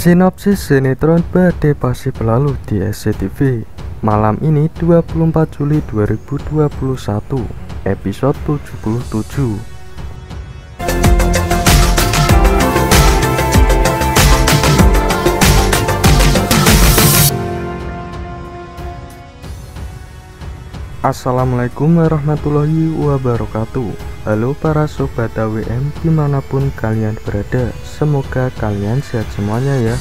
Sinopsis sinetron Badai Pasti Berlalu di SCTV malam ini 24 Juli 2021 episode 77. Assalamualaikum warahmatullahi wabarakatuh. Halo para sobat AWM dimanapun kalian berada, semoga kalian sehat semuanya ya.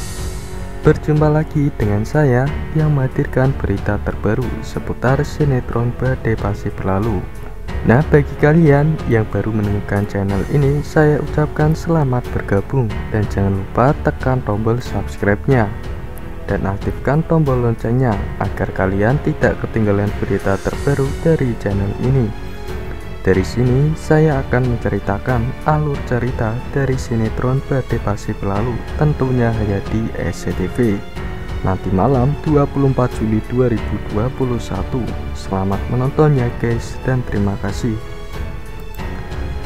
Berjumpa lagi dengan saya yang menghadirkan berita terbaru seputar sinetron Badai Pasti Berlalu. Nah, bagi kalian yang baru menemukan channel ini, saya ucapkan selamat bergabung dan jangan lupa tekan tombol subscribe-nya dan aktifkan tombol loncengnya agar kalian tidak ketinggalan berita terbaru dari channel ini. Dari sini saya akan menceritakan alur cerita dari sinetron Badai Pasti Berlalu, tentunya hanya di SCTV nanti malam 24 Juli 2021. Selamat menontonnya guys, dan terima kasih.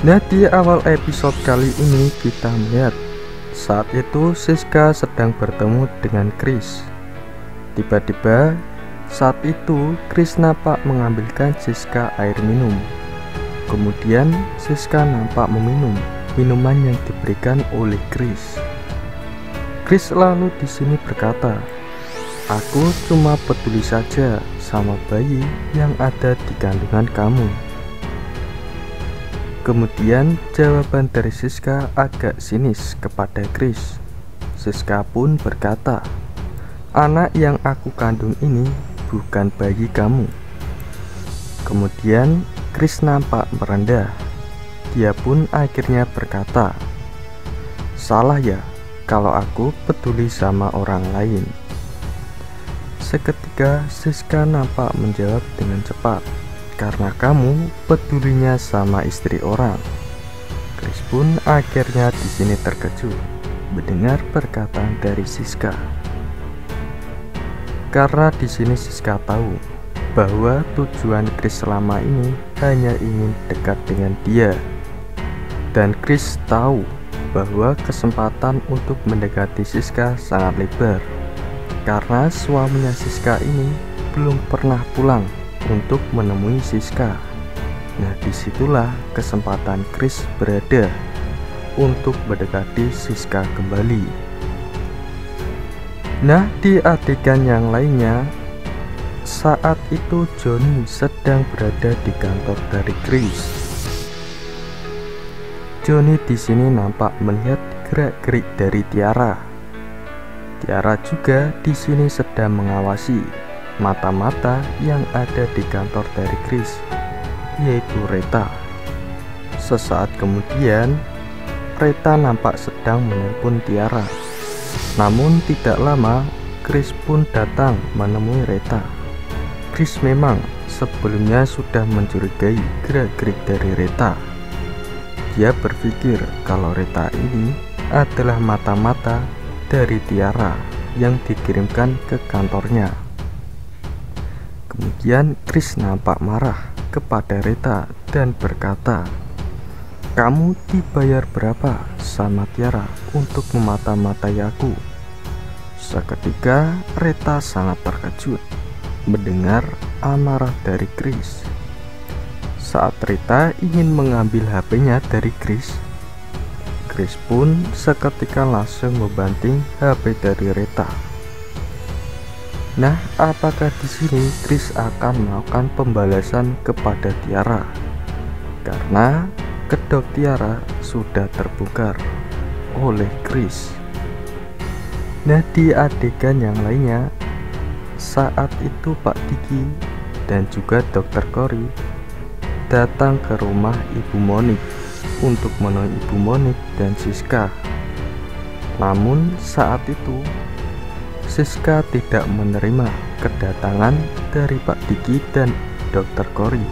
Nah, di awal episode kali ini kita melihat saat itu Siska sedang bertemu dengan Chris. Tiba-tiba saat itu Chris nampak mengambilkan Siska air minum. Kemudian Siska nampak meminum minuman yang diberikan oleh Chris. Chris lalu di sini berkata, "Aku cuma peduli saja sama bayi yang ada di kandungan kamu." Kemudian jawaban dari Siska agak sinis kepada Chris. Siska pun berkata, "Anak yang aku kandung ini bukan bayi kamu." Kemudian Chris nampak merendah. Dia pun akhirnya berkata, "Salah ya kalau aku peduli sama orang lain." Seketika Siska nampak menjawab dengan cepat, "Karena kamu pedulinya sama istri orang." Chris pun akhirnya di sini terkejut mendengar perkataan dari Siska. Karena di sini Siska tahu bahwa tujuan Chris selama ini hanya ingin dekat dengan dia, dan Chris tahu bahwa kesempatan untuk mendekati Siska sangat lebar karena suaminya Siska ini belum pernah pulang untuk menemui Siska. Nah, disitulah kesempatan Chris berada untuk mendekati Siska kembali. Nah, di adegan yang lainnya, saat itu Johnny sedang berada di kantor dari Chris. Johnny di sini nampak melihat gerak-gerik dari Tiara. Tiara juga di sini sedang mengawasi mata-mata yang ada di kantor dari Chris, yaitu Reta. Sesaat kemudian Reta nampak sedang menelpon Tiara. Namun tidak lama Chris pun datang menemui Reta. Chris memang sebelumnya sudah mencurigai gerak-gerik dari Reta. Dia berpikir kalau Reta ini adalah mata-mata dari Tiara yang dikirimkan ke kantornya. Kemudian Chris nampak marah kepada Reta dan berkata, "Kamu dibayar berapa sama Tiara untuk memata-matai aku?" Seketika Reta sangat terkejut mendengar amarah dari Chris. Saat Reta ingin mengambil HP-nya dari Chris, Chris pun seketika langsung membanting HP dari Reta. Nah, apakah di sini Chris akan melakukan pembalasan kepada Tiara? Karena kedok Tiara sudah terbongkar oleh Chris. Nah, di adegan yang lainnya, saat itu Pak Diki dan juga Dr. Cory datang ke rumah Ibu Monik untuk menemui Ibu Monik dan Siska. Namun saat itu Siska tidak menerima kedatangan dari Pak Diki dan Dr. Cory.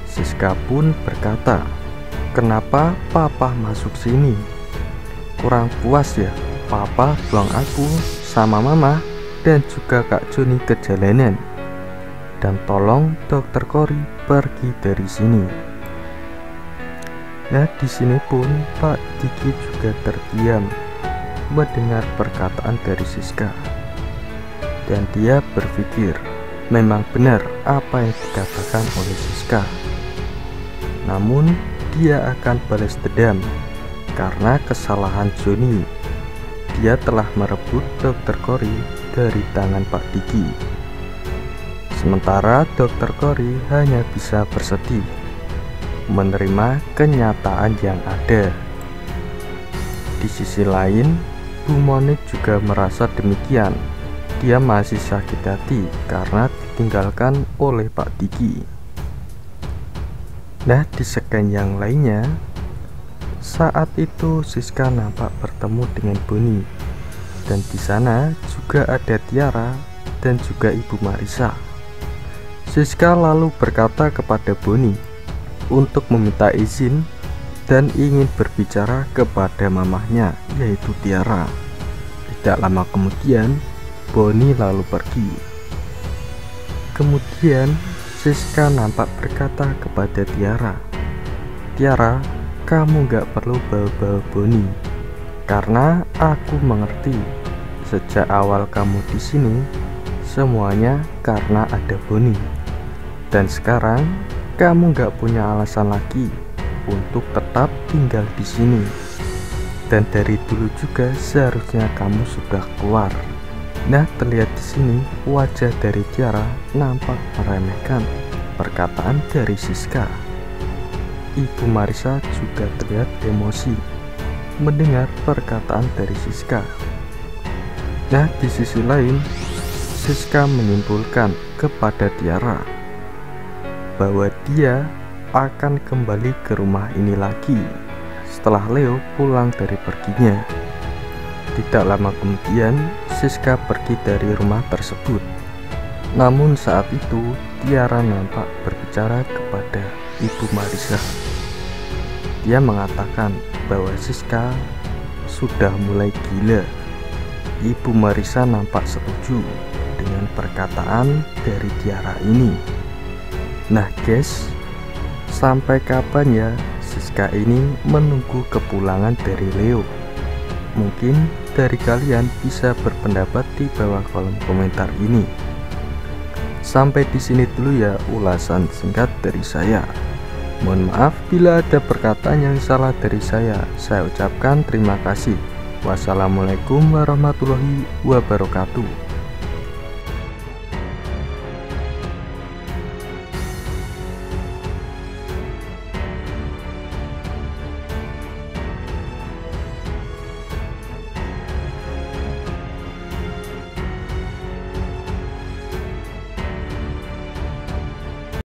Siska pun berkata, "Kenapa Papa masuk sini? Kurang puas ya Papa buang aku sama Mama dan juga Kak Johnny ke jalanan, dan tolong Dr. Cory pergi dari sini." Nah, di sini pun Pak Diki juga terdiam mendengar perkataan dari Siska. Dan dia berpikir memang benar apa yang dikatakan oleh Siska. Namun dia akan balas dendam karena kesalahan Johnny. Dia telah merebut Dr. Cory dari tangan Pak Diki. Sementara Dr. Cory hanya bisa bersedih, menerima kenyataan yang ada. Di sisi lain, Bu Monik juga merasa demikian. Dia masih sakit hati karena ditinggalkan oleh Pak Diki. Nah, di scan yang lainnya, saat itu Siska nampak bertemu dengan Bonnie, dan di sana juga ada Tiara dan juga Ibu Marissa. Siska lalu berkata kepada Bonnie untuk meminta izin dan ingin berbicara kepada mamahnya, yaitu Tiara. Tidak lama kemudian, Bonnie lalu pergi. Kemudian Siska nampak berkata kepada Tiara, "Tiara, kamu gak perlu bawa-bawa Bonnie, karena aku mengerti sejak awal kamu di sini semuanya karena ada Bonnie. Dan sekarang kamu gak punya alasan lagi untuk tetap tinggal di sini. Dan dari dulu juga seharusnya kamu sudah keluar." Nah, terlihat di sini wajah dari Tiara nampak meremehkan perkataan dari Siska. Ibu Marissa juga terlihat emosi mendengar perkataan dari Siska. Nah, di sisi lain, Siska menyimpulkan kepada Tiara bahwa dia akan kembali ke rumah ini lagi setelah Leo pulang dari perginya. Tidak lama kemudian, Siska pergi dari rumah tersebut. Namun saat itu, Tiara nampak berbicara kepada Ibu Marissa. Dia mengatakan bahwa Siska sudah mulai gila. Ibu Marissa nampak setuju dengan perkataan dari Tiara ini. Nah guys, sampai kapan ya Siska ini menunggu kepulangan dari Leo? Mungkin dari kalian bisa berpendapat di bawah kolom komentar ini. Sampai di sini dulu ya ulasan singkat dari saya. Mohon maaf bila ada perkataan yang salah dari saya. Saya ucapkan terima kasih. Wassalamualaikum warahmatullahi wabarakatuh.